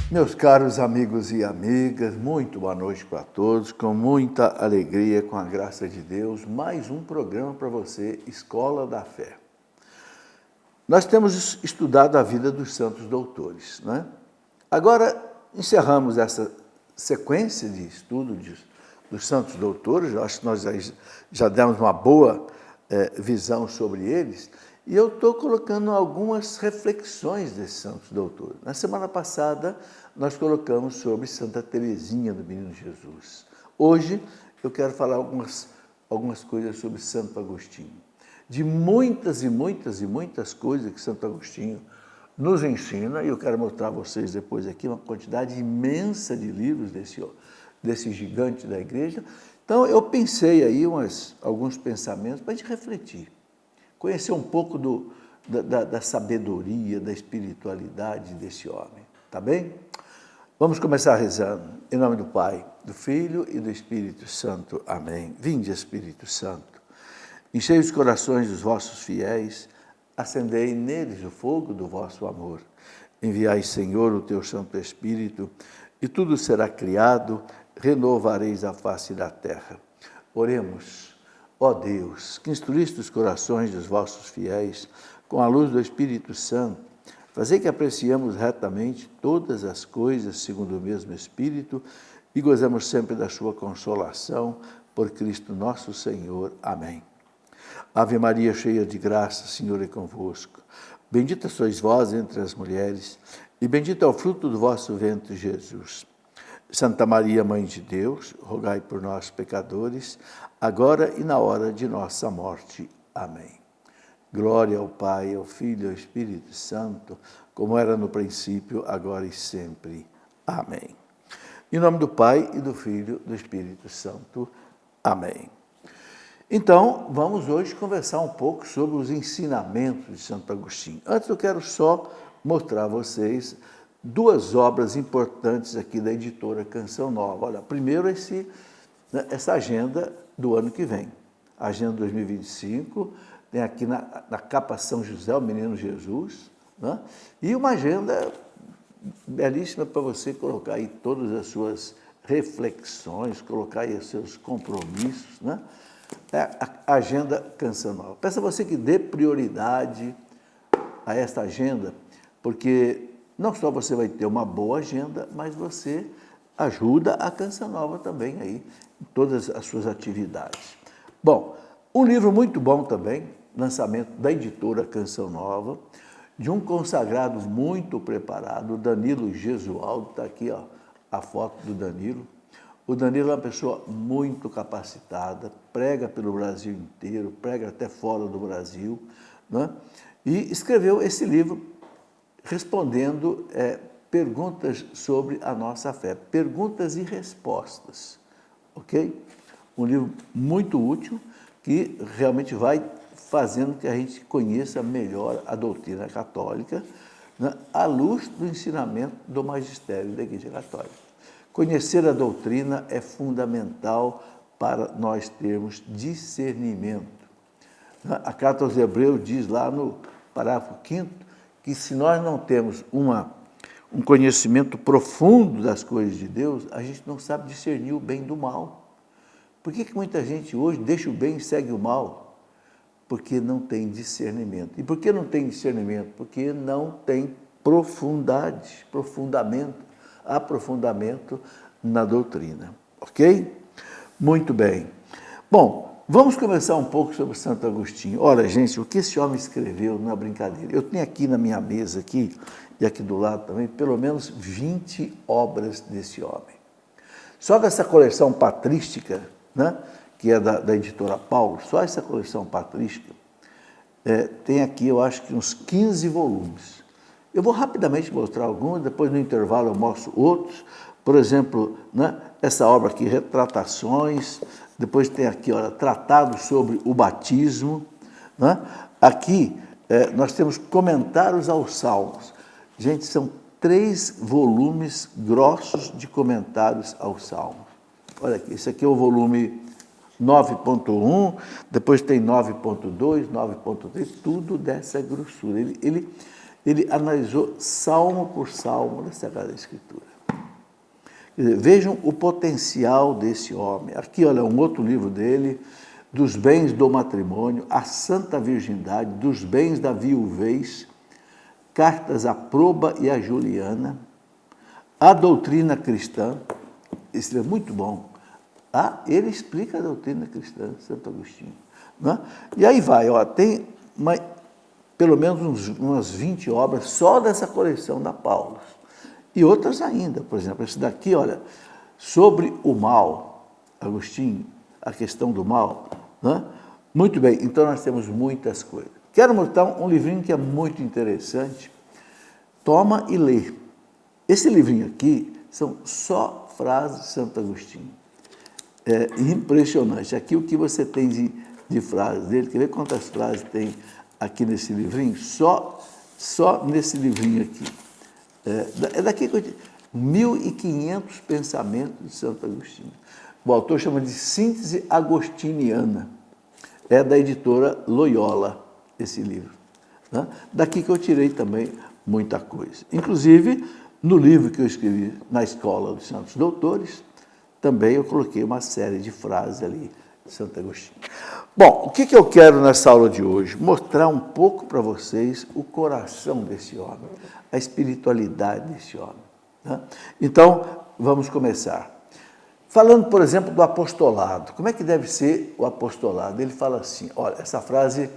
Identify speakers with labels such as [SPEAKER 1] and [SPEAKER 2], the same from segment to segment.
[SPEAKER 1] Meus caros amigos e amigas, muito boa noite para todos, com muita alegria, com a graça de Deus, mais um programa para você, Escola da Fé. Nós temos estudado a vida dos santos doutores, né? Agora, encerramos essa sequência de estudo dos santos doutores, eu acho que nós já demos uma boa visão sobre eles, e eu estou colocando algumas reflexões desses santos doutores. Na semana passada, nós colocamos sobre Santa Teresinha do Menino Jesus. Hoje, eu quero falar algumas coisas sobre Santo Agostinho. De muitas e muitas e muitas coisas que Santo Agostinho nos ensina, e eu quero mostrar a vocês depois aqui uma quantidade imensa de livros desse gigante da igreja. Então, eu pensei aí alguns pensamentos para a gente refletir. Conhecer um pouco da sabedoria, da espiritualidade desse homem, tá bem? Vamos começar rezando. Em nome do Pai, do Filho e do Espírito Santo. Amém. Vinde, Espírito Santo, enchei os corações dos vossos fiéis, acendei neles o fogo do vosso amor. Enviai, Senhor, o teu Santo Espírito, e tudo será criado, renovareis a face da terra. Oremos. Ó Deus, que instruíste os corações dos vossos fiéis com a luz do Espírito Santo, fazei que apreciemos retamente todas as coisas segundo o mesmo Espírito e gozemos sempre da sua consolação, por Cristo nosso Senhor. Amém. Ave Maria, cheia de graça, o Senhor é convosco. Bendita sois vós entre as mulheres, e bendito é o fruto do vosso ventre, Jesus. Santa Maria, Mãe de Deus, rogai por nós, pecadores, agora e na hora de nossa morte. Amém. Glória ao Pai, ao Filho e ao Espírito Santo, como era no princípio, agora e sempre. Amém. Em nome do Pai, e do Filho e do Espírito Santo. Amém. Então, vamos hoje conversar um pouco sobre os ensinamentos de Santo Agostinho. Antes, eu quero só mostrar a vocês duas obras importantes aqui da editora Canção Nova. Olha, primeiro essa agenda do ano que vem, a agenda 2025, tem aqui na capa São José, o Menino Jesus, né? E uma agenda belíssima para você colocar aí todas as suas reflexões, colocar aí os seus compromissos, né? É a agenda Canção Nova. Peço a você que dê prioridade a esta agenda, porque não só você vai ter uma boa agenda, mas você ajuda a Canção Nova também aí, em todas as suas atividades. Bom, um livro muito bom também, lançamento da editora Canção Nova, de um consagrado muito preparado, o Danilo Gesualdo, está aqui ó, a foto do Danilo. O Danilo é uma pessoa muito capacitada, prega pelo Brasil inteiro, prega até fora do Brasil, né? E escreveu esse livro respondendo perguntas sobre a nossa fé, perguntas e respostas, ok? Um livro muito útil que realmente vai fazendo que a gente conheça melhor a doutrina católica, né, à luz do ensinamento do magistério da Igreja Católica. Conhecer a doutrina é fundamental para nós termos discernimento. A Carta aos Hebreus diz lá no parágrafo 5º que se nós não temos um conhecimento profundo das coisas de Deus, a gente não sabe discernir o bem do mal. Por que muita gente hoje deixa o bem e segue o mal? Porque não tem discernimento. E por que não tem discernimento? Porque não tem aprofundamento na doutrina. Ok? Muito bem. Bom, vamos conversar um pouco sobre Santo Agostinho. Olha, gente, o que esse homem escreveu não é brincadeira. Eu tenho aqui na minha mesa, aqui, e aqui do lado também, pelo menos 20 obras desse homem. Só dessa coleção patrística, né, que é da editora Paulo, só essa coleção patrística, tem aqui, eu acho que uns 15 volumes. Eu vou rapidamente mostrar alguns, depois no intervalo eu mostro outros. Por exemplo, né, essa obra aqui, Retratações, depois tem aqui, olha, Tratado sobre o Batismo, né? Aqui nós temos Comentários aos Salmos. Gente, são 3 volumes grossos de comentários aos Salmos. Olha aqui, esse aqui é o volume 9.1, depois tem 9.2, 9.3, tudo dessa grossura. ele analisou salmo por salmo da Sagrada Escritura. Quer dizer, vejam o potencial desse homem. Aqui, olha, um outro livro dele, dos bens do matrimônio, a santa virgindade, dos bens da viuvez, cartas a Proba e a Juliana, a doutrina cristã. Isso é muito bom. Ele explica a doutrina cristã, Santo Agostinho. Né? E aí vai, ó, tem pelo menos umas 20 obras só dessa coleção da Paulus. E outras ainda, por exemplo, esse daqui, olha, sobre o mal, Agostinho, a questão do mal. Né? Muito bem, então nós temos muitas coisas. Quero mostrar um livrinho que é muito interessante. Toma e lê. Esse livrinho aqui são só frases de Santo Agostinho. É impressionante. Aqui o que você tem de frases dele, quer ver quantas frases tem aqui nesse livrinho? Só nesse livrinho aqui. É daqui que eu 1.500 pensamentos de Santo Agostinho. O autor chama de Síntese Agostiniana. É da editora Loyola, esse livro. Né? Daqui que eu tirei também muita coisa. Inclusive, no livro que eu escrevi na Escola dos Santos Doutores, também eu coloquei uma série de frases ali de Santo Agostinho. Bom, o que eu quero nessa aula de hoje? Mostrar um pouco para vocês o coração desse homem, a espiritualidade desse homem. Né? Então, vamos começar. Falando, por exemplo, do apostolado. Como é que deve ser o apostolado? Ele fala assim, olha, essa frase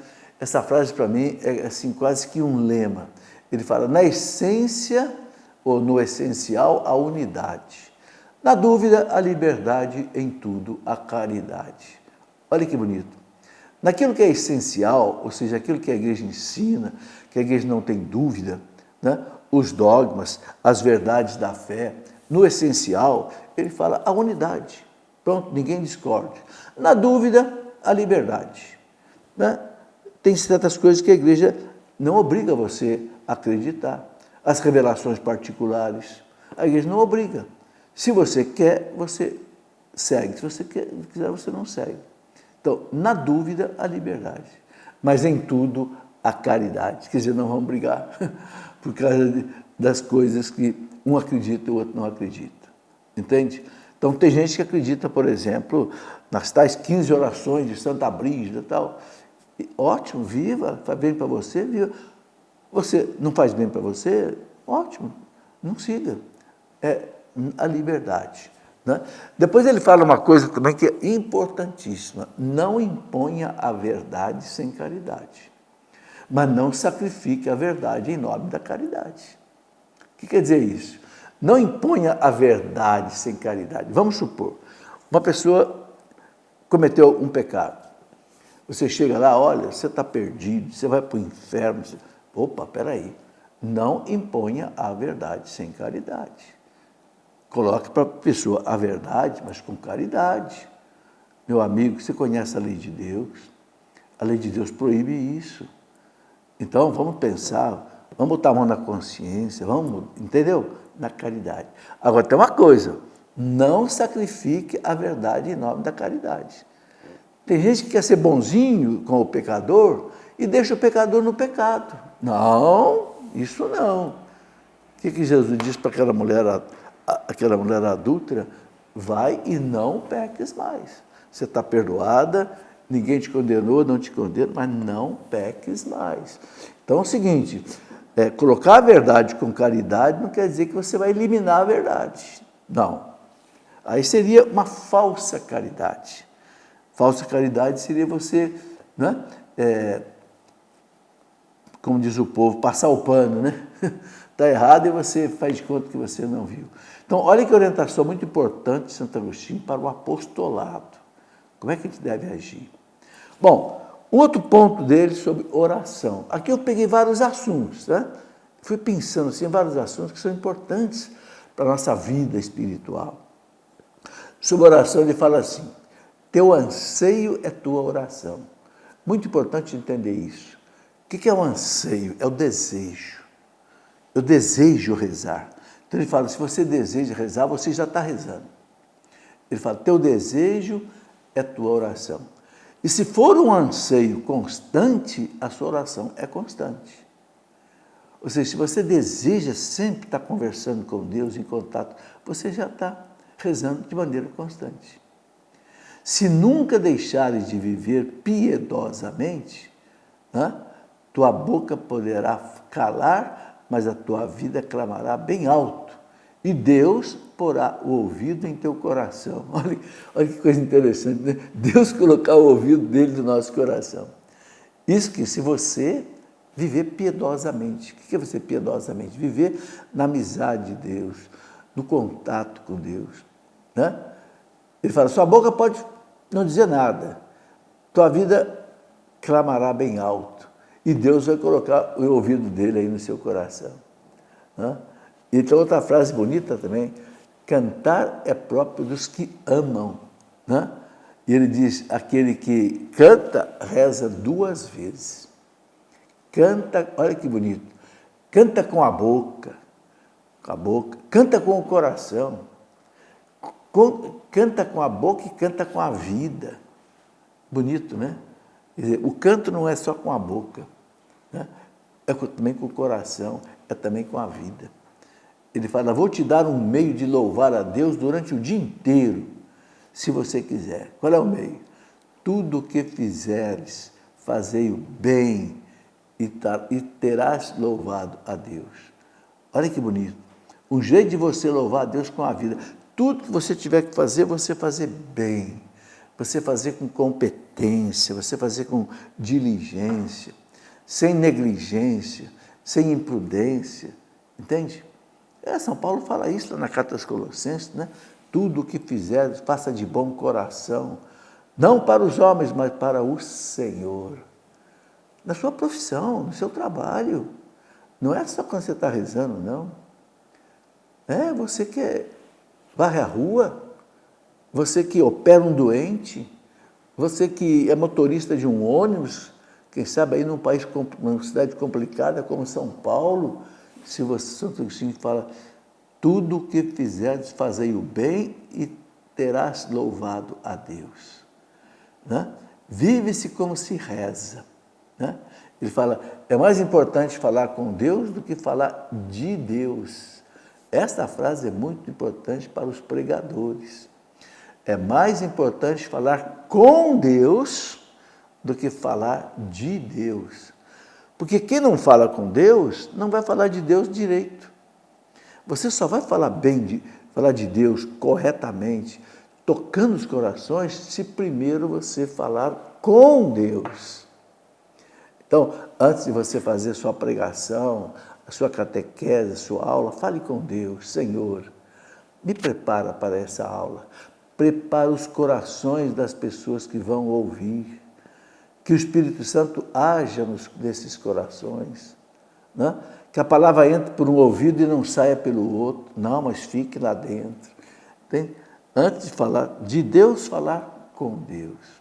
[SPEAKER 1] para mim é assim, quase que um lema. Ele fala, na essência ou no essencial, a unidade. Na dúvida, a liberdade, em tudo, a caridade. Olha que bonito. Naquilo que é essencial, ou seja, aquilo que a igreja ensina, que a igreja não tem dúvida, né? Os dogmas, as verdades da fé, no essencial, ele fala a unidade. Pronto, ninguém discorde. Na dúvida, a liberdade. Né? Tem certas coisas que a igreja não obriga você a acreditar. As revelações particulares, a igreja não obriga. Se você quer, você segue. Se você quiser, você não segue. Então, na dúvida, a liberdade. Mas em tudo, a caridade. Quer dizer, não vamos brigar por causa das coisas que um acredita e o outro não acredita. Entende? Então, tem gente que acredita, por exemplo, nas tais 15 orações de Santa Brígida e tal. E, ótimo, viva, faz bem para você, viva. Você não faz bem para você? Ótimo, não siga. É a liberdade. Né? Depois ele fala uma coisa também que é importantíssima. Não imponha a verdade sem caridade. Mas não sacrifique a verdade em nome da caridade. O que quer dizer isso? Não imponha a verdade sem caridade. Vamos supor, uma pessoa cometeu um pecado. Você chega lá, olha, você está perdido, você vai para o inferno. Opa, peraí. Não imponha a verdade sem caridade. Coloque para a pessoa a verdade, mas com caridade. Meu amigo, você conhece a lei de Deus? A lei de Deus proíbe isso. Então, vamos pensar, vamos botar a mão na consciência, vamos, entendeu? Na caridade. Agora, tem uma coisa, não sacrifique a verdade em nome da caridade. Tem gente que quer ser bonzinho com o pecador e deixa o pecador no pecado. Não, isso não. O que Jesus disse para aquela mulher adúltera? Vai e não peques mais. Você está perdoada, ninguém te condenou, não te condena, mas não peques mais. Então é o seguinte, colocar a verdade com caridade não quer dizer que você vai eliminar a verdade. Não. Aí seria uma falsa caridade. Falsa caridade seria você, né, como diz o povo, passar o pano, né? Está errado e você faz de conta que você não viu. Então, olha que orientação muito importante de Santo Agostinho para o apostolado. Como é que a gente deve agir? Bom, um outro ponto dele sobre oração. Aqui eu peguei vários assuntos, né? Fui pensando assim, em vários assuntos que são importantes para a nossa vida espiritual. Sobre oração, ele fala assim, teu anseio é tua oração. Muito importante entender isso. O que é o anseio? É o desejo. Eu desejo rezar. Então ele fala, se você deseja rezar, você já está rezando. Ele fala, teu desejo é tua oração. E se for um anseio constante, a sua oração é constante. Ou seja, se você deseja sempre estar conversando com Deus, em contato, você já está rezando de maneira constante. Se nunca deixares de viver piedosamente, né, tua boca poderá calar, mas a tua vida clamará bem alto. E Deus porá o ouvido em teu coração. Olha que coisa interessante, né? Deus colocar o ouvido dele no nosso coração. Isso que se você viver piedosamente. O que é você piedosamente? Viver na amizade de Deus, no contato com Deus. Né? Ele fala, sua boca pode não dizer nada, tua vida clamará bem alto, e Deus vai colocar o ouvido dele aí no seu coração. Né? E tem outra frase bonita também, cantar é próprio dos que amam. Né? E ele diz, aquele que canta, reza 2 vezes. Canta, olha que bonito, canta com a boca, canta com o coração, canta com a boca e canta com a vida. Bonito, né? Quer dizer, o canto não é só com a boca, né? É também com o coração, é também com a vida. Ele fala, vou te dar um meio de louvar a Deus durante o dia inteiro, se você quiser. Qual é o meio? Tudo o que fizeres, fazei-o bem, e terás louvado a Deus. Olha que bonito. Um jeito de você louvar a Deus com a vida. Tudo que você tiver que fazer, você fazer bem. Você fazer com competência, você fazer com diligência, sem negligência, sem imprudência. Entende? São Paulo fala isso lá na Carta aos Colossenses, né? Tudo o que fizeres, faça de bom coração. Não para os homens, mas para o Senhor. Na sua profissão, no seu trabalho. Não é só quando você está rezando, não. Você que varre a rua, você que opera um doente, você que é motorista de um ônibus, quem sabe aí numa cidade complicada como São Paulo, se você, Santo Agostinho fala, tudo o que fizeres, fazei o bem e terás louvado a Deus. Né? Vive-se como se reza. Né? Ele fala, é mais importante falar com Deus do que falar de Deus. Esta frase é muito importante para os pregadores. É mais importante falar com Deus do que falar de Deus. Porque quem não fala com Deus, não vai falar de Deus direito. Você só vai falar falar de Deus corretamente, tocando os corações, se primeiro você falar com Deus. Então, antes de você fazer sua pregação, a sua catequese, a sua aula, fale com Deus. Senhor, me prepara para essa aula. Prepara os corações das pessoas que vão ouvir. Que o Espírito Santo haja nesses corações. Né? Que a palavra entre por um ouvido e não saia pelo outro. Não, mas fique lá dentro. Entende? Antes de falar de Deus, falar com Deus.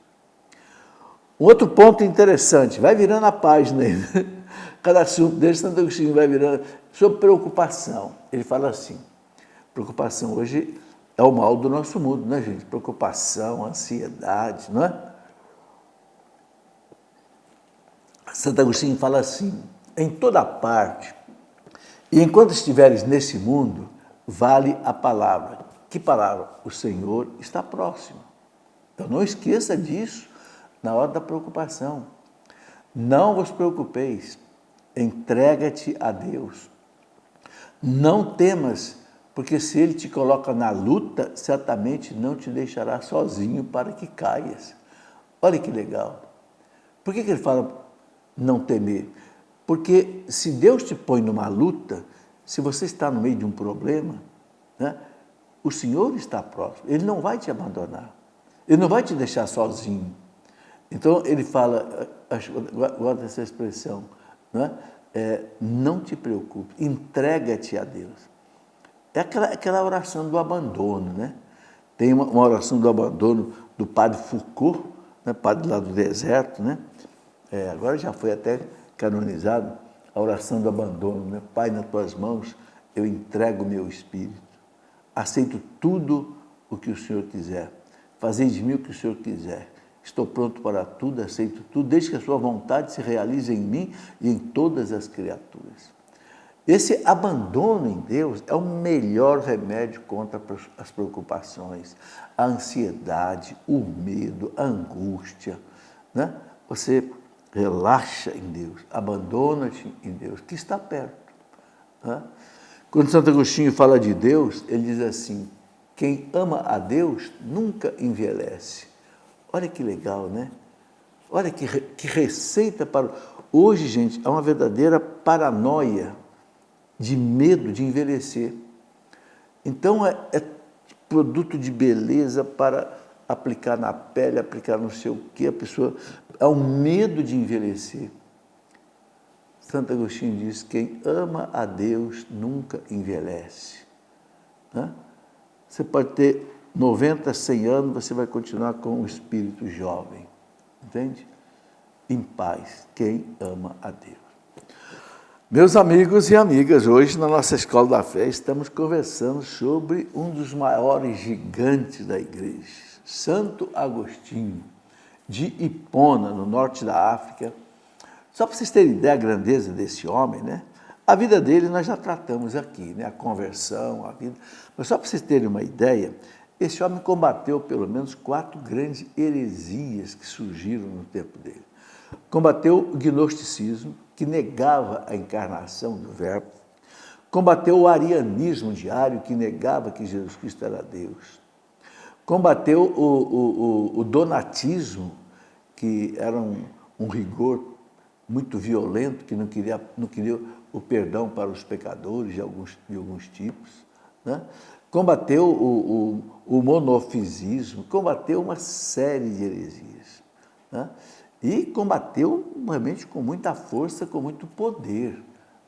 [SPEAKER 1] Um outro ponto interessante, vai virando a página aí, né? Cada assunto dele, Santo Agostinho vai virando, sobre preocupação. Ele fala assim, preocupação hoje é o mal do nosso mundo, né, gente? Preocupação, ansiedade, não é? Santo Agostinho fala assim, em toda parte, e enquanto estiveres nesse mundo, vale a palavra. Que palavra? O Senhor está próximo. Então não esqueça disso na hora da preocupação. Não vos preocupeis, entrega-te a Deus. Não temas, porque se Ele te coloca na luta, certamente não te deixará sozinho para que caias. Olha que legal. Por que ele fala não temer? Porque se Deus te põe numa luta, se você está no meio de um problema, né, o Senhor está próximo, Ele não vai te abandonar, Ele não vai te deixar sozinho. Então, ele fala, guarda essa expressão, né? Não te preocupe, entrega-te a Deus. É aquela oração do abandono, né? Tem uma oração do abandono do padre Foucault, né? Padre lá do deserto, né? Agora já foi até canonizado, a oração do abandono, né? Pai, nas tuas mãos eu entrego o meu espírito, aceito tudo o que o Senhor quiser, fazei de mim o que o Senhor quiser. Estou pronto para tudo, aceito tudo, desde que a sua vontade se realize em mim e em todas as criaturas. Esse abandono em Deus é o melhor remédio contra as preocupações, a ansiedade, o medo, a angústia, né? Você relaxa em Deus, abandona-te em Deus, que está perto, né? Quando Santo Agostinho fala de Deus, ele diz assim: quem ama a Deus nunca envelhece. Olha que legal, né? Olha que receita para... Hoje, gente, é uma verdadeira paranoia de medo de envelhecer. Então, é produto de beleza para aplicar na pele, aplicar não sei o quê. A pessoa... É um medo de envelhecer. Santo Agostinho diz: quem ama a Deus nunca envelhece. Né? Você pode ter 90, 100 anos, você vai continuar com o espírito jovem. Entende? Em paz, quem ama a Deus. Meus amigos e amigas, hoje na nossa Escola da Fé estamos conversando sobre um dos maiores gigantes da igreja, Santo Agostinho, de Hipona, no norte da África. Só para vocês terem ideia da grandeza desse homem, né? A vida dele nós já tratamos aqui, né? A conversão, a vida. Mas só para vocês terem uma ideia, esse homem combateu pelo menos 4 grandes heresias que surgiram no tempo dele. Combateu o gnosticismo, que negava a encarnação do Verbo. Combateu o arianismo diário, que negava que Jesus Cristo era Deus. Combateu o donatismo, que era um rigor muito violento, que não queria o perdão para os pecadores de alguns tipos, né? Combateu o monofisismo, combateu uma série de heresias, né? E combateu realmente com muita força, com muito poder,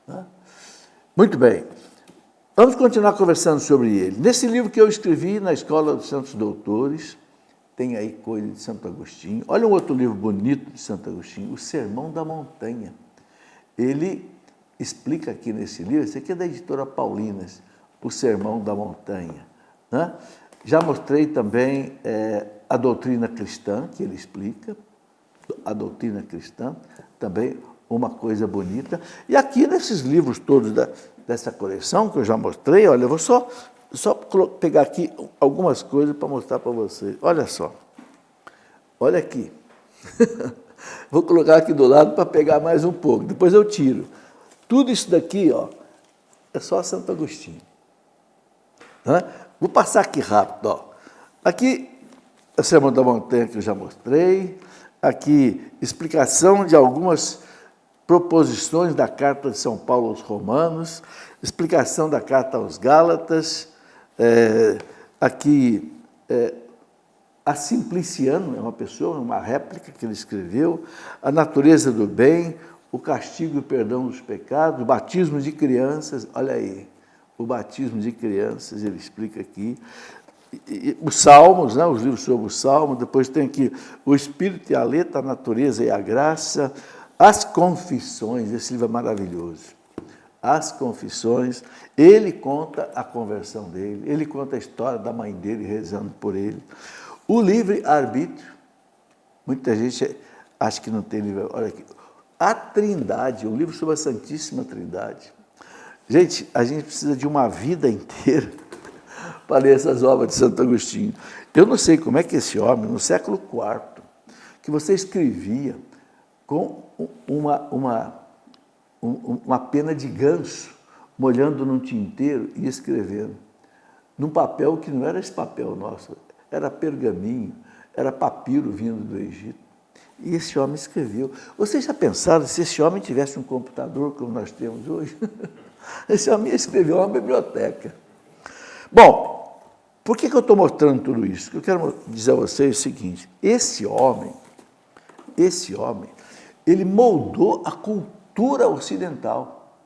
[SPEAKER 1] né? Muito bem, vamos continuar conversando sobre ele. Nesse livro que eu escrevi na Escola dos Santos Doutores, tem aí coisa de Santo Agostinho. Olha um outro livro bonito de Santo Agostinho, O Sermão da Montanha. Ele explica aqui nesse livro, esse aqui é da editora Paulinas, O Sermão da Montanha, né? Já mostrei também a doutrina cristã, que ele explica, a doutrina cristã, também uma coisa bonita. E aqui nesses livros todos dessa coleção, que eu já mostrei, olha, eu vou só pegar aqui algumas coisas para mostrar para vocês. Olha só, olha aqui. Vou colocar aqui do lado para pegar mais um pouco, depois eu tiro. Tudo isso daqui, ó, é só Santo Agostinho. Né? Vou passar aqui rápido, ó. Aqui é o Sermão da Montanha que eu já mostrei. Aqui, explicação de algumas proposições da Carta de São Paulo aos Romanos, explicação da Carta aos Gálatas, aqui a Simpliciano, é uma pessoa, uma réplica que ele escreveu, a natureza do bem, o castigo e o perdão dos pecados, o batismo de crianças, olha aí, o batismo de crianças, ele explica aqui, os Salmos, né, os livros sobre os Salmos, depois tem aqui o Espírito e a Letra, a natureza e a graça, as Confissões, esse livro é maravilhoso. As Confissões, ele conta a conversão dele, ele conta a história da mãe dele rezando por ele. O livre-arbítrio, muita gente acha que não tem livre, olha aqui. A Trindade, um livro sobre a Santíssima Trindade. Gente, a gente precisa de uma vida inteira para ler essas obras de Santo Agostinho. Eu não sei como é que esse homem, no século IV, que você escrevia com uma pena de ganso, molhando num tinteiro e escrevendo, num papel que não era esse papel nosso, era pergaminho, era papiro vindo do Egito. E esse homem escreveu. Vocês já pensaram se esse homem tivesse um computador como nós temos hoje? Esse homem escreveu uma biblioteca. Bom, por que eu estou mostrando tudo isso? Eu quero dizer a vocês o seguinte, esse homem, ele moldou a cultura ocidental.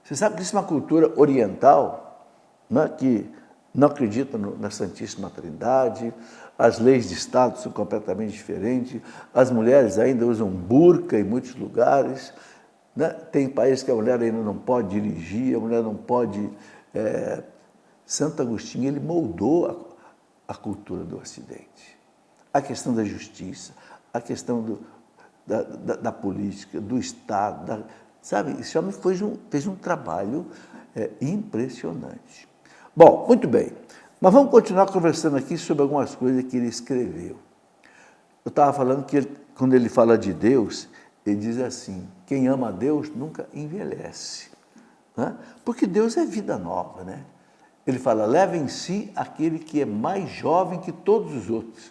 [SPEAKER 1] Você sabe que isso é uma cultura oriental, né, que não acredita na Santíssima Trindade, as leis de Estado são completamente diferentes, as mulheres ainda usam burca em muitos lugares, né? Tem países que a mulher ainda não pode dirigir, a mulher não pode... Santo Agostinho, ele moldou a cultura do Ocidente. A questão da justiça, a questão da política, do Estado, Sabe, esse homem fez um trabalho impressionante. Bom, muito bem, mas vamos continuar conversando aqui sobre algumas coisas que ele escreveu. Eu estava falando que quando ele fala de Deus, ele diz assim, quem ama a Deus nunca envelhece. Né? Porque Deus é vida nova, né? Ele fala, leva em si aquele que é mais jovem que todos os outros.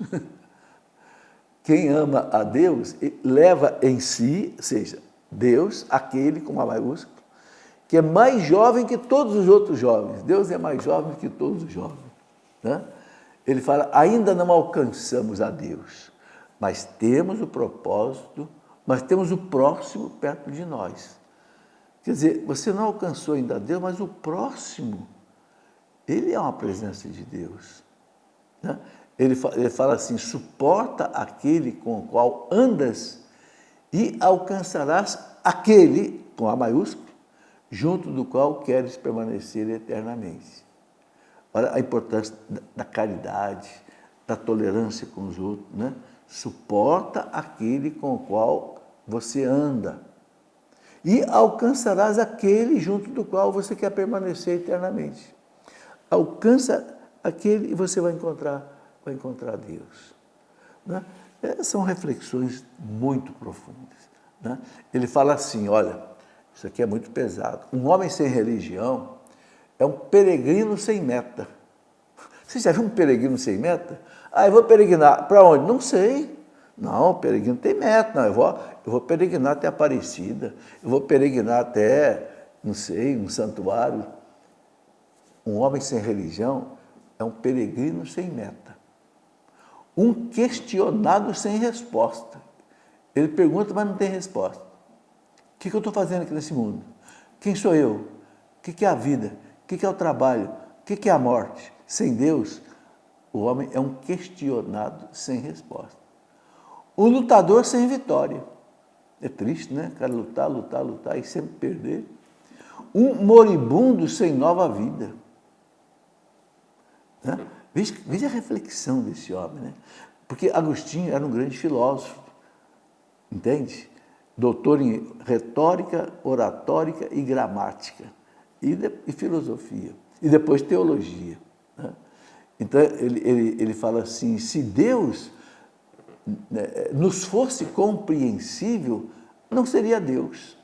[SPEAKER 1] Quem ama a Deus, leva em si, ou seja, Deus, aquele com uma maiúscula, que é mais jovem que todos os outros jovens. Deus é mais jovem que todos os jovens. Né? Ele fala, ainda não alcançamos a Deus, mas temos o propósito, mas temos o próximo perto de nós. Quer dizer, você não alcançou ainda a Deus, mas o próximo, ele é uma presença de Deus. Né? Ele fala assim, suporta aquele com o qual andas e alcançarás aquele, com A maiúsculo, junto do qual queres permanecer eternamente. Olha a importância da caridade, da tolerância com os outros. Né? Suporta aquele com o qual você anda e alcançarás aquele junto do qual você quer permanecer eternamente. Alcança aquele e você vai encontrar Deus. Né? São reflexões muito profundas. Né? Ele fala assim, olha, isso aqui é muito pesado. Um homem sem religião é um peregrino sem meta. Você já viu um peregrino sem meta? Eu vou peregrinar. Para onde? Não sei. Não, o peregrino tem meta. Não, eu vou peregrinar até Aparecida. Eu vou peregrinar até, não sei, um santuário. Um homem sem religião é um peregrino sem meta. Um questionado sem resposta. Ele pergunta, mas não tem resposta. O que eu estou fazendo aqui nesse mundo? Quem sou eu? O que é a vida? O que é o trabalho? O que é a morte? Sem Deus, o homem é um questionado sem resposta. Um lutador sem vitória. É triste, né? O cara lutar e sempre perder. Um moribundo sem nova vida. Né? Veja a reflexão desse homem, né? Porque Agostinho era um grande filósofo, entende? Doutor em retórica, oratórica e gramática, e filosofia, e depois teologia. Né? Então, ele fala assim, se Deus nos fosse compreensível, não seria Deus.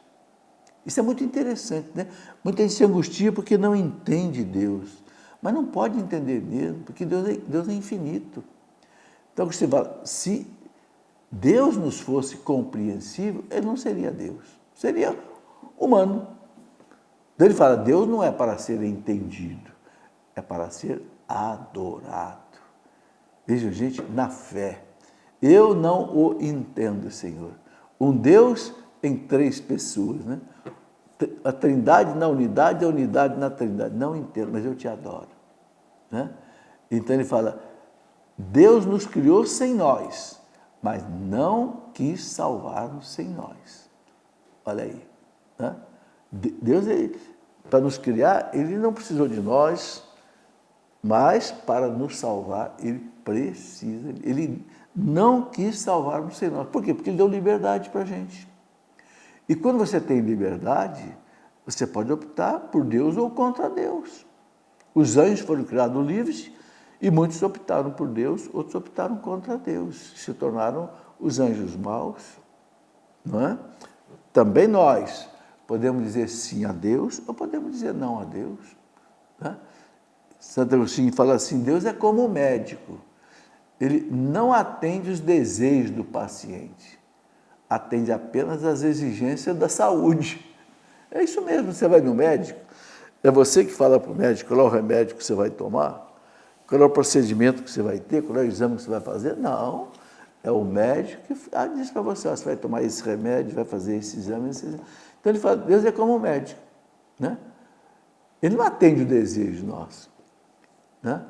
[SPEAKER 1] Isso é muito interessante, né? Muita gente se angustia porque não entende Deus, mas não pode entender mesmo, porque Deus é infinito. Então, você fala, se Deus nos fosse compreensível, ele não seria Deus, seria humano. Então ele fala, Deus não é para ser entendido, é para ser adorado. Vejam, gente, na fé, eu não o entendo, Senhor. Um Deus em três pessoas, né? A trindade na unidade, a unidade na trindade. Não entendo, mas eu te adoro. Né? Então ele fala, Deus nos criou sem nós, mas não quis salvar-nos sem nós. Olha aí. Né? Deus, para nos criar, Ele não precisou de nós, mas para nos salvar, Ele precisa. Ele não quis salvar-nos sem nós. Por quê? Porque Ele deu liberdade para a gente. E quando você tem liberdade, você pode optar por Deus ou contra Deus. Os anjos foram criados livres e muitos optaram por Deus, outros optaram contra Deus, se tornaram os anjos maus. Não é? Também nós podemos dizer sim a Deus ou podemos dizer não a Deus. Né? Santo Agostinho fala assim, Deus é como um médico. Ele não atende os desejos do paciente, atende apenas às exigências da saúde. É isso mesmo, você vai no médico, é você que fala para o médico qual é o remédio que você vai tomar, qual é o procedimento que você vai ter, qual é o exame que você vai fazer. Não, é o médico que diz para você, você vai tomar esse remédio, vai fazer esse exame, esse exame. Então ele fala, Deus é como um médico. Né? Ele não atende o desejo nosso. Né?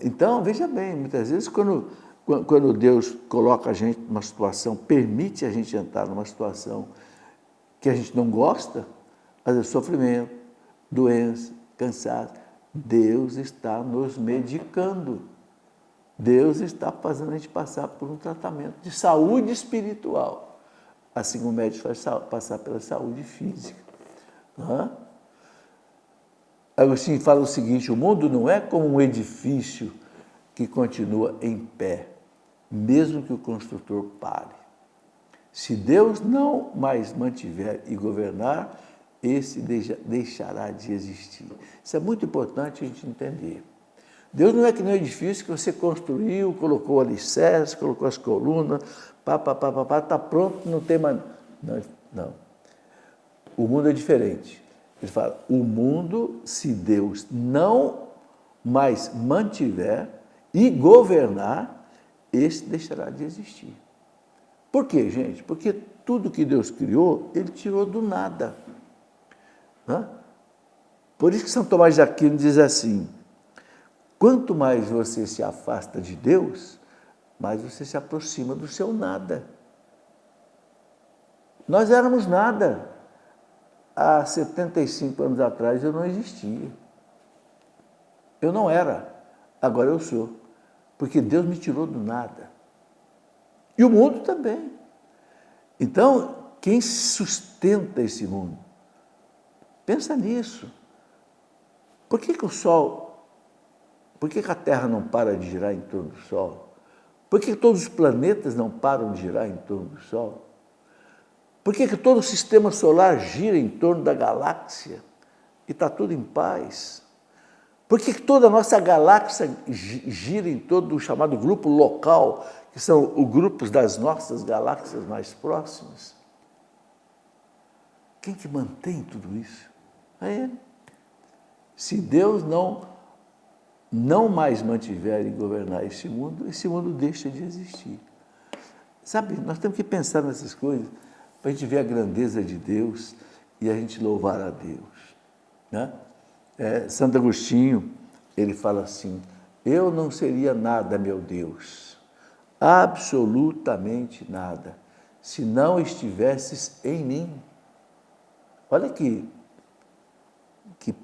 [SPEAKER 1] Então, veja bem, muitas vezes quando Deus coloca a gente numa situação, permite a gente entrar numa situação que a gente não gosta, às vezes sofrimento, doença, cansaço, Deus está nos medicando. Deus está fazendo a gente passar por um tratamento de saúde espiritual. assim como o médico faz passar pela saúde física. Não é? Agostinho fala o seguinte: o mundo não é como um edifício que continua em pé, mesmo que o construtor pare. Se Deus não mais mantiver e governar, esse deixará de existir. Isso é muito importante a gente entender. Deus não é que nem um edifício que você construiu, colocou o alicerce, colocou as colunas, está pronto, não tem mais... Não. O mundo é diferente. Ele fala, o mundo, se Deus não mais mantiver e governar, esse deixará de existir. Por quê, gente? Porque tudo que Deus criou, Ele tirou do nada. Né? Por isso que São Tomás de Aquino diz assim, quanto mais você se afasta de Deus, mais você se aproxima do seu nada. Nós éramos nada. Há 75 anos atrás eu não existia. Eu não era. Agora eu sou. Porque Deus me tirou do nada. E o mundo também. Então, quem sustenta esse mundo? Pensa nisso. Por que o Sol, por que a Terra não para de girar em torno do Sol? Por que todos os planetas não param de girar em torno do Sol? Por que todo o sistema solar gira em torno da galáxia e está tudo em paz? Por que toda a nossa galáxia gira em torno do chamado grupo local, que são os grupos das nossas galáxias mais próximas? Quem que mantém tudo isso? É Ele. Se Deus não mais mantiver e governar esse mundo deixa de existir. Sabe, nós temos que pensar nessas coisas para a gente ver a grandeza de Deus e a gente louvar a Deus. Né? Santo Agostinho, ele fala assim, eu não seria nada, meu Deus, absolutamente nada, se não estivesses em mim. Olha que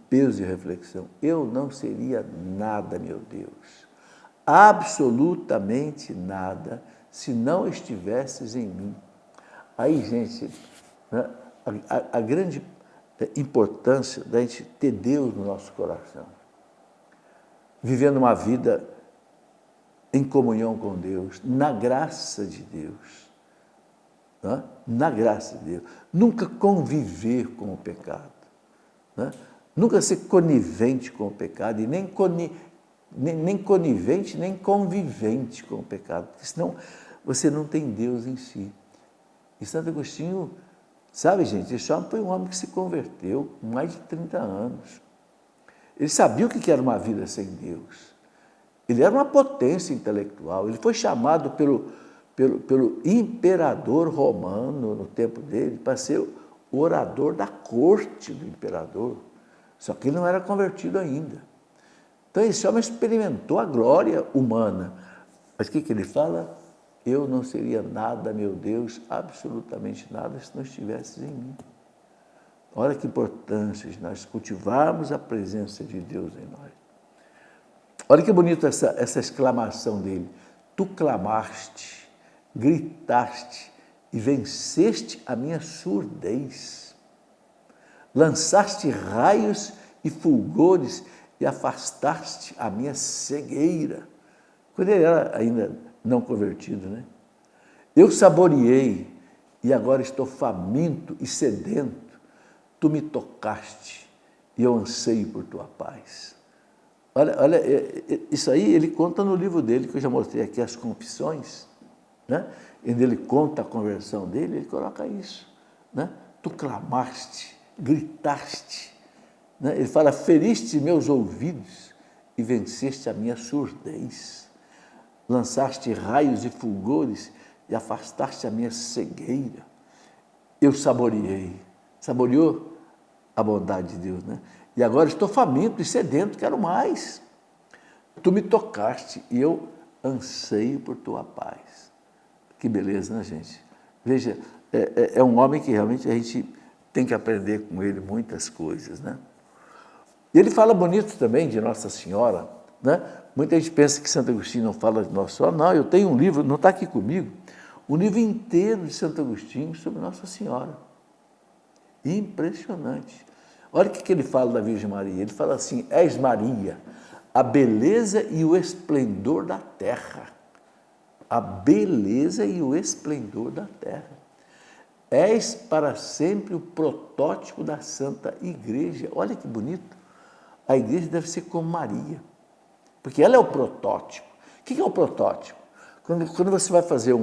[SPEAKER 1] peso de reflexão. Eu não seria nada, meu Deus, absolutamente nada, se não estivesses em mim. Aí, gente, né, a grande importância da gente ter Deus no nosso coração, vivendo uma vida em comunhão com Deus, na graça de Deus, né? Na graça de Deus, nunca conviver com o pecado, né? Nunca ser conivente com o pecado, e nem conivente, nem convivente com o pecado, porque senão você não tem Deus em si. E Santo Agostinho, sabe, gente, esse homem foi um homem que se converteu com mais de 30 anos. Ele sabia o que era uma vida sem Deus. Ele era uma potência intelectual. Ele foi chamado pelo imperador romano, no tempo dele, para ser o orador da corte do imperador. Só que ele não era convertido ainda. Então, esse homem experimentou a glória humana. Mas o que ele fala? Eu não seria nada, meu Deus, absolutamente nada, se não estivesses em mim. Olha que importância de nós cultivarmos a presença de Deus em nós. Olha que bonita essa exclamação dele. Tu clamaste, gritaste e venceste a minha surdez. Lançaste raios e fulgores e afastaste a minha cegueira. Quando ele era ainda não convertido, né? Eu saboreei e agora estou faminto e sedento. Tu me tocaste e eu anseio por tua paz. Olha, isso aí ele conta no livro dele, que eu já mostrei aqui, As Confissões, né? E ele conta a conversão dele, ele coloca isso, né? Tu clamaste, gritaste, né? Ele fala, feriste meus ouvidos e venceste a minha surdez. Lançaste raios e fulgores e afastaste a minha cegueira. Eu saboreei. Saboreou a bondade de Deus, né? E agora estou faminto e sedento, quero mais. Tu me tocaste e eu anseio por tua paz. Que beleza, né, gente? Veja, é um homem que realmente a gente tem que aprender com ele muitas coisas, né? E ele fala bonito também de Nossa Senhora, né? Muita gente pensa que Santo Agostinho não fala de Nossa Senhora. Não, eu tenho um livro, não está aqui comigo, o livro inteiro de Santo Agostinho sobre Nossa Senhora. Impressionante. Olha o que ele fala da Virgem Maria. Ele fala assim: és Maria, a beleza e o esplendor da terra. A beleza e o esplendor da terra. És para sempre o protótipo da Santa Igreja. Olha que bonito. A igreja deve ser como Maria, porque ela é o protótipo. O que é o protótipo? Quando você vai fazer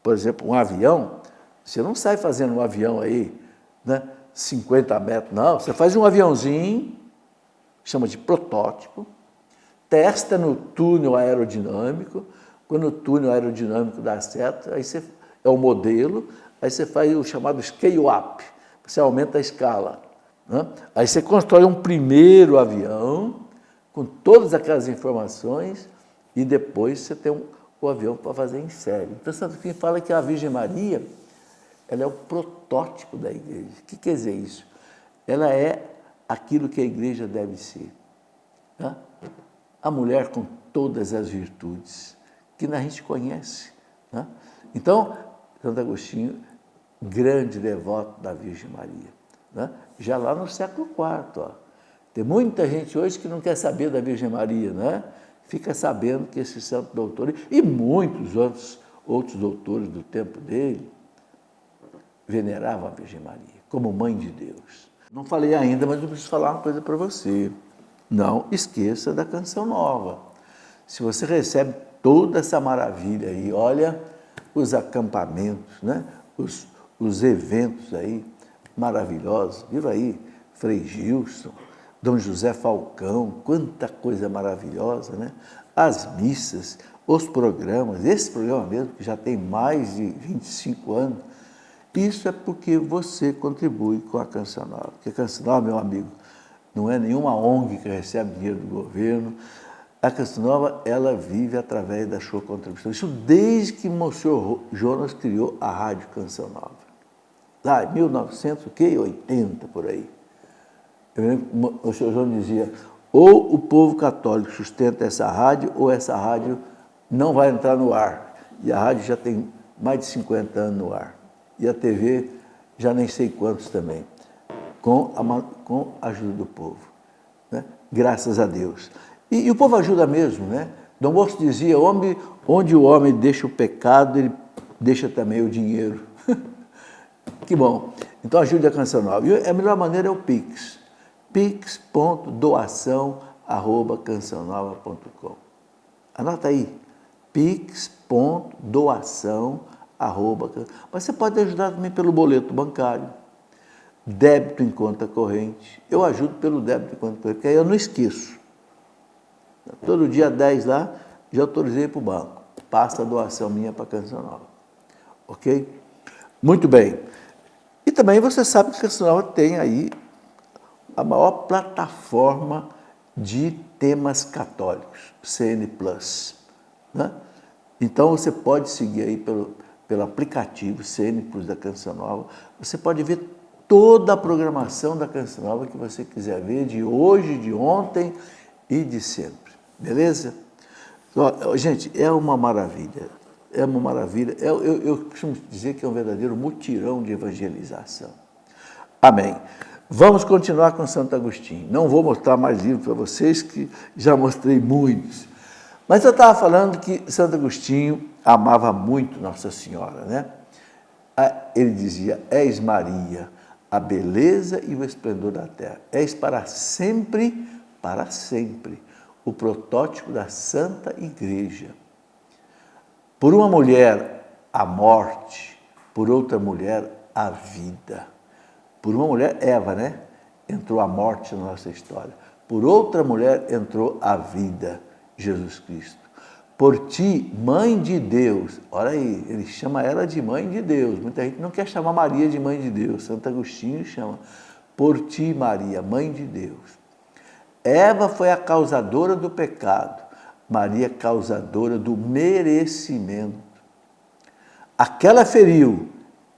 [SPEAKER 1] por exemplo, um avião, você não sai fazendo um avião aí, né, 50 metros, não. Você faz um aviãozinho, chama de protótipo, testa no túnel aerodinâmico. Quando o túnel aerodinâmico dá certo, aí você é o modelo, aí você faz o chamado scale-up, você aumenta a escala. Né? Aí você constrói um primeiro avião, com todas aquelas informações, e depois você tem o avião para fazer em série. Então, Santo Agostinho fala que a Virgem Maria, ela é o protótipo da igreja. O que quer dizer isso? Ela é aquilo que a igreja deve ser. Né? A mulher com todas as virtudes que a gente conhece. Né? Então, Santo Agostinho, grande devoto da Virgem Maria. Né? Já lá no século IV. Ó. Tem muita gente hoje que não quer saber da Virgem Maria, né? Fica sabendo que esse santo doutor, e muitos outros doutores do tempo dele, veneravam a Virgem Maria como mãe de Deus. Não falei ainda, mas eu preciso falar uma coisa para você. Não esqueça da Canção Nova. Se você recebe toda essa maravilha aí, olha os acampamentos, né? os eventos aí maravilhosos, viu aí, Frei Gilson, Dom José Falcão, quanta coisa maravilhosa, né? As missas, os programas, esse programa mesmo, que já tem mais de 25 anos, isso é porque você contribui com a Canção Nova. Porque a Canção Nova, meu amigo, não é nenhuma ONG que recebe dinheiro do governo. A Canção Nova, ela vive através da sua contribuição. Isso desde que o senhor Jonas criou a Rádio Canção Nova. Lá em 1980, por aí. Eu lembro, o senhor João dizia, ou o povo católico sustenta essa rádio, ou essa rádio não vai entrar no ar. E a rádio já tem mais de 50 anos no ar. E a TV já nem sei quantos também, com a ajuda do povo. Né? Graças a Deus. E o povo ajuda mesmo, né? Dom Bosco dizia, onde o homem deixa o pecado, ele deixa também o dinheiro. Que bom. Então ajude a Canção Nova. E a melhor maneira é o Pix. pix.doação@cançãonova.com. Anota aí, pix.doação@. Mas você pode ajudar também pelo boleto bancário, débito em conta corrente. Eu ajudo pelo débito em conta corrente, porque aí eu não esqueço. Todo dia 10 lá, já autorizei para o banco. Passa a doação minha para a Canção Nova. Ok? Muito bem. E também você sabe que a Canção Nova tem aí a maior plataforma de temas católicos, CN Plus. Né? Então, você pode seguir aí pelo aplicativo CN Plus da Canção Nova. Você pode ver toda a programação da Canção Nova que você quiser ver, de hoje, de ontem e de sempre. Beleza? Gente, é uma maravilha. É uma maravilha. Eu costumo dizer que é um verdadeiro mutirão de evangelização. Amém. Vamos continuar com Santo Agostinho. Não vou mostrar mais livros para vocês, que já mostrei muitos. Mas eu estava falando que Santo Agostinho amava muito Nossa Senhora, né? Ele dizia, és Maria, a beleza e o esplendor da terra. És para sempre, o protótipo da Santa Igreja. Por uma mulher, a morte, por outra mulher, a vida. Por uma mulher, Eva, né? Entrou a morte na nossa história. Por outra mulher entrou a vida, Jesus Cristo. Por ti, mãe de Deus. Olha aí, ele chama ela de mãe de Deus. Muita gente não quer chamar Maria de mãe de Deus. Santo Agostinho chama. Por ti, Maria, mãe de Deus. Eva foi a causadora do pecado. Maria, causadora do merecimento. Aquela feriu,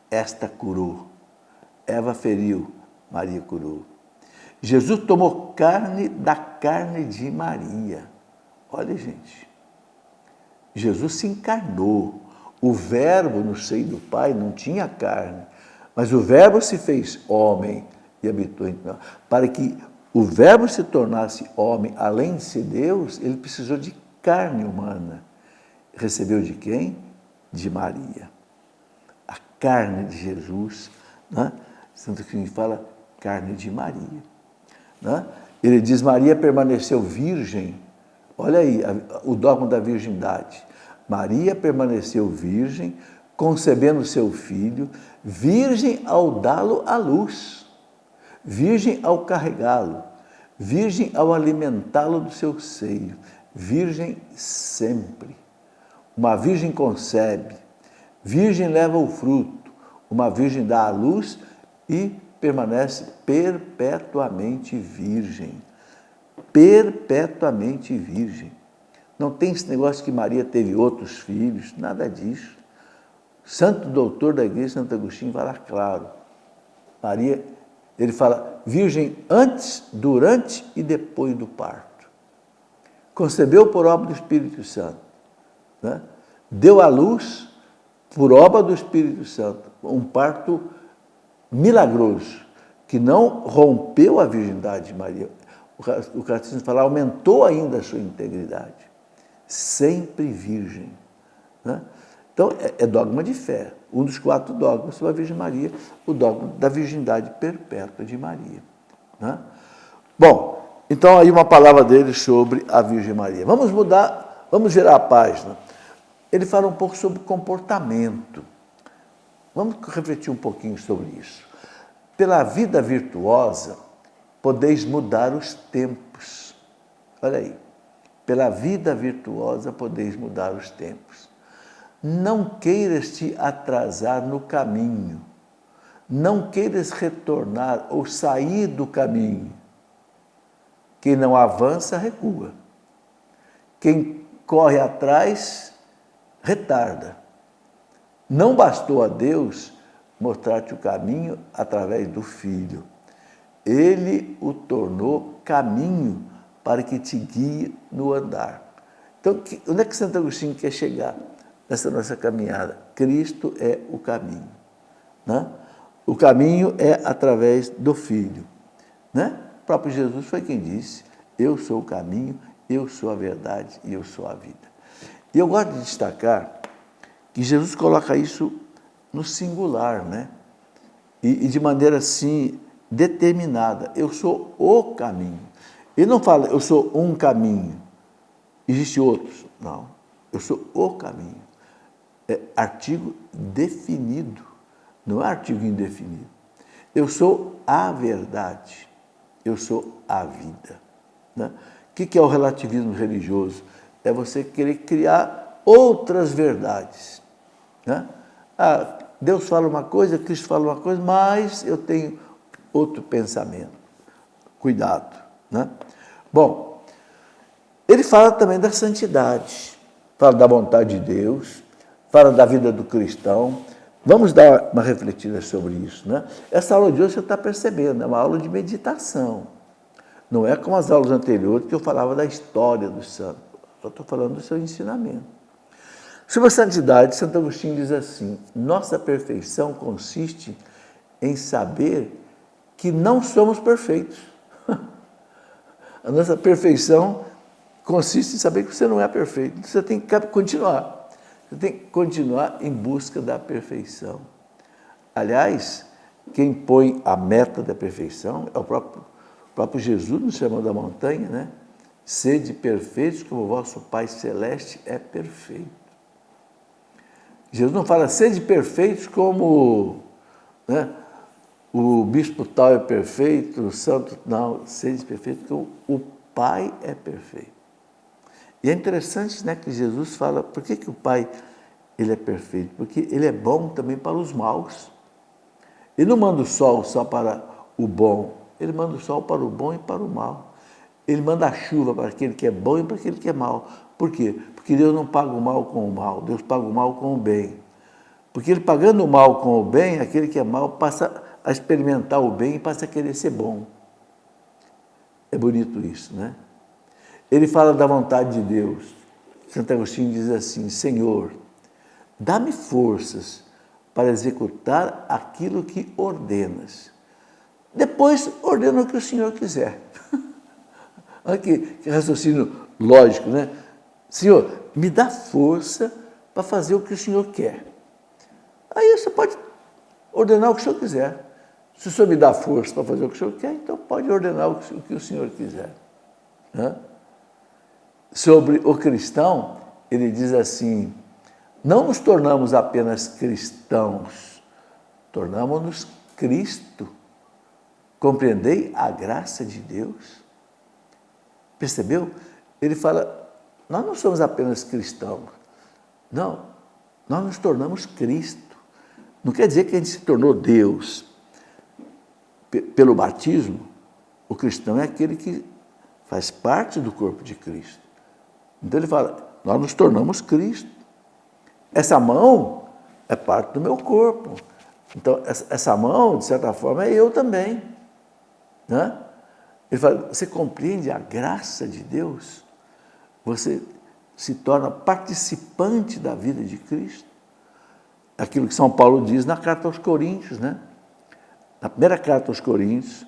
[SPEAKER 1] esta curou. Eva feriu, Maria curou. Jesus tomou carne da carne de Maria. Olha, gente, Jesus se encarnou. O Verbo no seio do Pai não tinha carne, mas o Verbo se fez homem e habitou entre nós. Para que o Verbo se tornasse homem, além de ser Deus, ele precisou de carne humana. Recebeu de quem? De Maria. A carne de Jesus, né? Santo Cristo fala carne de Maria. Né? Ele diz, Maria permaneceu virgem. Olha aí, o dogma da virgindade. Maria permaneceu virgem, concebendo seu filho, virgem ao dá-lo à luz, virgem ao carregá-lo, virgem ao alimentá-lo do seu seio, virgem sempre. Uma virgem concebe, virgem leva o fruto, uma virgem dá à luz e permanece perpetuamente virgem. Perpetuamente virgem. Não tem esse negócio que Maria teve outros filhos, nada disso. Santo doutor da igreja, Santo Agostinho, fala claro. Maria, ele fala, virgem antes, durante e depois do parto. Concebeu por obra do Espírito Santo. Né? Deu à luz por obra do Espírito Santo. Um parto milagroso, que não rompeu a virgindade de Maria. O catecismo fala, aumentou ainda a sua integridade. Sempre virgem. Né? Então, é dogma de fé. Um dos 4 dogmas sobre a Virgem Maria, o dogma da virgindade perpétua de Maria. Né? Bom, então aí uma palavra dele sobre a Virgem Maria. Vamos mudar, vamos virar a página. Ele fala um pouco sobre comportamento. Vamos refletir um pouquinho sobre isso. Pela vida virtuosa, podeis mudar os tempos. Olha aí. Pela vida virtuosa, podeis mudar os tempos. Não queiras te atrasar no caminho. Não queiras retornar ou sair do caminho. Quem não avança, recua. Quem corre atrás, retarda. Não bastou a Deus mostrar-te o caminho através do Filho. Ele o tornou caminho para que te guie no andar. Então, onde é que Santo Agostinho quer chegar nessa nossa caminhada? Cristo é o caminho. Né? O caminho é através do Filho. Né? O próprio Jesus foi quem disse, eu sou o caminho, eu sou a verdade e eu sou a vida. E eu gosto de destacar que Jesus coloca isso no singular, né? E de maneira assim determinada. Eu sou o caminho. Ele não fala, eu sou um caminho, existe outros. Não, eu sou o caminho. É artigo definido, não é artigo indefinido. Eu sou a verdade, eu sou a vida. Né? O que é o relativismo religioso? É você querer criar outras verdades. Né? Ah, Deus fala uma coisa, Cristo fala uma coisa, mas eu tenho outro pensamento. Cuidado. Né? Bom, ele fala também da santidade, fala da vontade de Deus, fala da vida do cristão. Vamos dar uma refletida sobre isso. Né? Essa aula de hoje você está percebendo, é uma aula de meditação. Não é como as aulas anteriores que eu falava da história do santo. Eu estou falando do seu ensinamento. Sobre a santidade, Santo Agostinho diz assim, nossa perfeição consiste em saber que não somos perfeitos. A nossa perfeição consiste em saber que você não é perfeito. Você tem que continuar. Você tem que continuar em busca da perfeição. Aliás, quem põe a meta da perfeição é o próprio Jesus no Sermão da Montanha, né? Sede perfeitos como o vosso Pai Celeste é perfeito. Jesus não fala, sede perfeitos como, né, o bispo tal é perfeito, o santo, não, sede perfeito como o Pai é perfeito. E é interessante, né, que Jesus fala, por que o Pai ele é perfeito? Porque ele é bom também para os maus. Ele não manda o sol só para o bom, ele manda o sol para o bom e para o mal. Ele manda a chuva para aquele que é bom e para aquele que é mal. Por quê? Porque Deus não paga o mal com o mal, Deus paga o mal com o bem. Porque ele pagando o mal com o bem, aquele que é mal passa a experimentar o bem e passa a querer ser bom. É bonito isso, né? Ele fala da vontade de Deus. Santo Agostinho diz assim, Senhor, dá-me forças para executar aquilo que ordenas. Depois ordena o que o Senhor quiser. Olha que raciocínio lógico, né? Senhor, me dá força para fazer o que o Senhor quer. Aí você pode ordenar o que o Senhor quiser. Se o Senhor me dá força para fazer o que o Senhor quer, então pode ordenar o que o Senhor quiser. Né? Sobre o cristão, ele diz assim, não nos tornamos apenas cristãos, tornamos-nos Cristo. Compreendei a graça de Deus? Percebeu? Ele fala, nós não somos apenas cristãos. Não, nós nos tornamos Cristo. Não quer dizer que a gente se tornou Deus. Pelo batismo, o cristão é aquele que faz parte do corpo de Cristo. Então ele fala, nós nos tornamos Cristo. Essa mão é parte do meu corpo. Então essa mão, de certa forma, é eu também. Né? Ele fala, você compreende a graça de Deus? Você se torna participante da vida de Cristo? Aquilo que São Paulo diz na carta aos Coríntios, né? Na primeira carta aos Coríntios,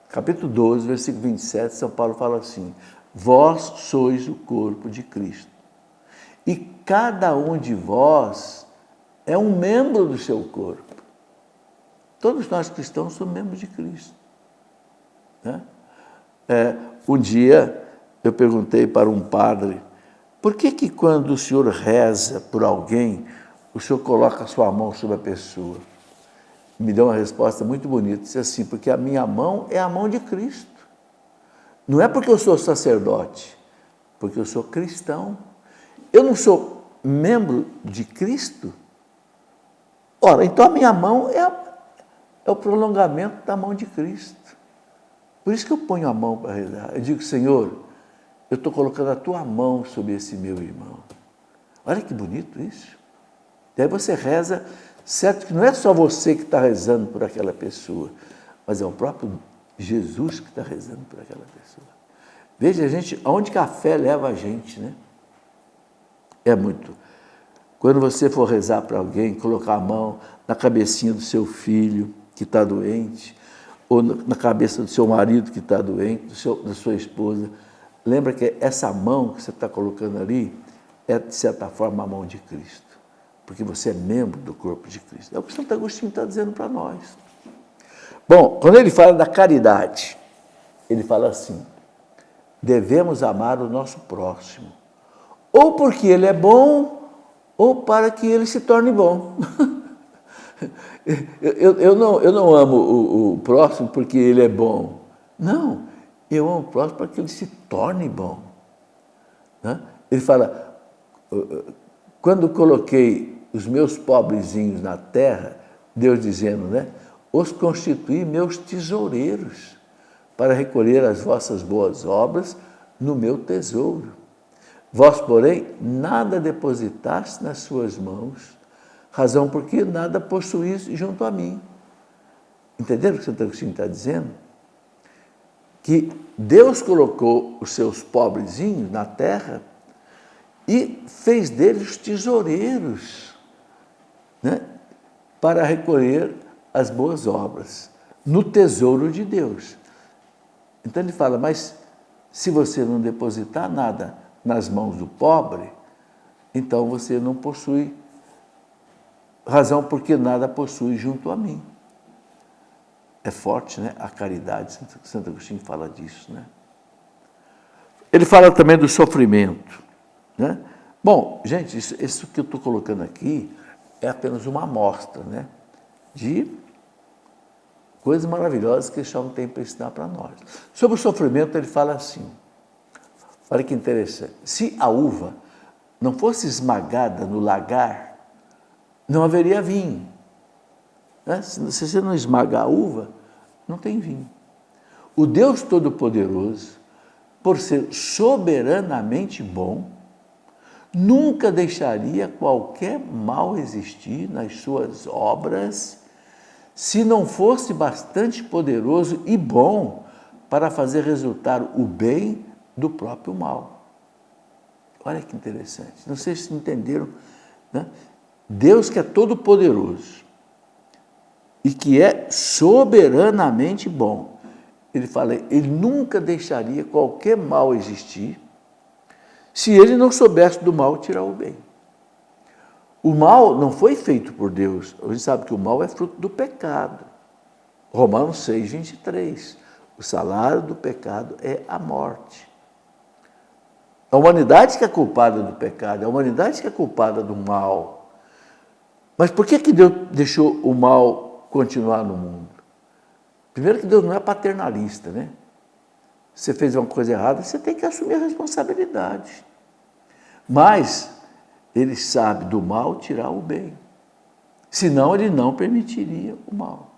[SPEAKER 1] capítulo 12, versículo 27, São Paulo fala assim, vós sois o corpo de Cristo, e cada um de vós é um membro do seu corpo. Todos nós cristãos somos membros de Cristo. Né? Um dia eu perguntei para um padre, por que quando o senhor reza por alguém, o senhor coloca a sua mão sobre a pessoa? Me deu uma resposta muito bonita, disse assim, porque a minha mão é a mão de Cristo. Não é porque eu sou sacerdote, porque eu sou cristão. Eu não sou membro de Cristo? Ora, então a minha mão é o prolongamento da mão de Cristo. Por isso que eu ponho a mão para rezar. Eu digo, Senhor, eu estou colocando a tua mão sobre esse meu irmão. Olha que bonito isso. E aí você reza, certo que não é só você que está rezando por aquela pessoa, mas é o próprio Jesus que está rezando por aquela pessoa. Veja, gente, aonde que a fé leva a gente, né? É muito. Quando você for rezar para alguém, colocar a mão na cabecinha do seu filho que está doente, ou na cabeça do seu marido que está doente, da sua esposa, lembra que essa mão que você está colocando ali é, de certa forma, a mão de Cristo, porque você é membro do corpo de Cristo. É o que Santo Agostinho está dizendo para nós. Bom, quando ele fala da caridade, ele fala assim, devemos amar o nosso próximo, ou porque ele é bom, ou para que ele se torne bom. Eu não amo o próximo porque ele é bom. Não, eu amo o próximo para que ele se torne bom. Né? Ele fala, quando coloquei os meus pobrezinhos na terra, Deus dizendo, né? Os constituí meus tesoureiros para recolher as vossas boas obras no meu tesouro. Vós, porém, nada depositaste nas suas mãos, razão porque nada possuís junto a mim. Entenderam o que Santo Agostinho está dizendo? Que Deus colocou os seus pobrezinhos na terra e fez deles tesoureiros, né, para recolher as boas obras no tesouro de Deus. Então ele fala, mas se você não depositar nada nas mãos do pobre, então você não possui, razão porque nada possui junto a mim. É forte, né? A caridade, Santo Agostinho fala disso, né? Ele fala também do sofrimento, né? Bom, gente, isso que eu estou colocando aqui é apenas uma amostra, né? De coisas maravilhosas que o Cristo tem para ensinar para nós. Sobre o sofrimento, ele fala assim, olha que interessante, se a uva não fosse esmagada no lagar, não haveria vinho. Né? Se você não esmagar a uva, não tem vinho. O Deus Todo-Poderoso, por ser soberanamente bom, nunca deixaria qualquer mal existir nas suas obras, se não fosse bastante poderoso e bom para fazer resultar o bem do próprio mal. Olha que interessante. Não sei se entenderam, né? Deus que é todo-poderoso e que é soberanamente bom, ele fala, ele nunca deixaria qualquer mal existir se ele não soubesse do mal tirar o bem. O mal não foi feito por Deus. A gente sabe que o mal é fruto do pecado. Romanos 6, 23. O salário do pecado é a morte. A humanidade que é culpada do pecado, a humanidade que é culpada do mal. Mas por que Deus deixou o mal continuar no mundo? Primeiro que Deus não é paternalista, né? Você fez uma coisa errada, você tem que assumir a responsabilidade. Mas ele sabe do mal tirar o bem. Senão ele não permitiria o mal.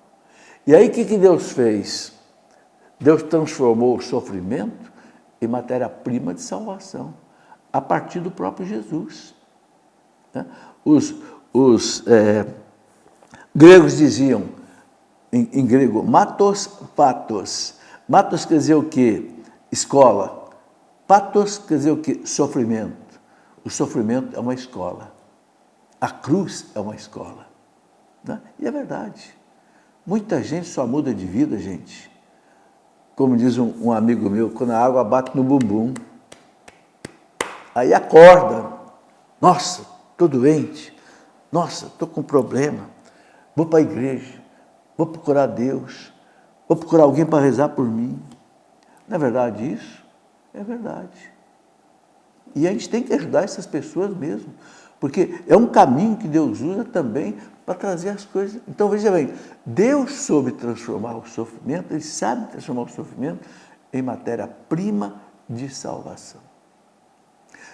[SPEAKER 1] E aí o que Deus fez? Deus transformou o sofrimento em matéria-prima de salvação, a partir do próprio Jesus. Os gregos diziam, em grego, matos patos. Matos quer dizer o quê? Escola. Patos quer dizer o quê? Sofrimento. O sofrimento é uma escola. A cruz é uma escola. Né? E é verdade. Muita gente só muda de vida, gente. Como diz um amigo meu, quando a água bate no bumbum, aí acorda. Nossa, estou doente. Nossa, estou com problema. Vou para a igreja. Vou procurar Deus. Vou procurar alguém para rezar por mim. Não é verdade isso? É verdade. E a gente tem que ajudar essas pessoas mesmo, porque é um caminho que Deus usa também para trazer as coisas. Então, veja bem, Deus soube transformar o sofrimento, Ele sabe transformar o sofrimento em matéria-prima de salvação.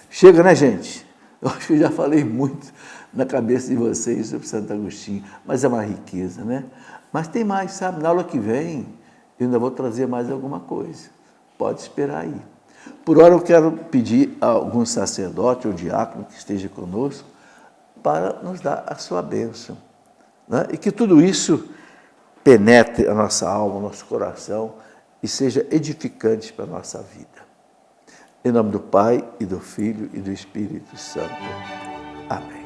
[SPEAKER 1] Chega, né, gente? Eu acho que eu já falei muito na cabeça de vocês sobre Santo Agostinho, mas é uma riqueza, né? Mas tem mais, sabe? Na aula que vem, eu ainda vou trazer mais alguma coisa. Pode esperar aí. Por hora eu quero pedir a algum sacerdote ou diácono que esteja conosco para nos dar a sua bênção. Né? E que tudo isso penetre a nossa alma, o nosso coração e seja edificante para a nossa vida. Em nome do Pai, e do Filho, e do Espírito Santo. Amém.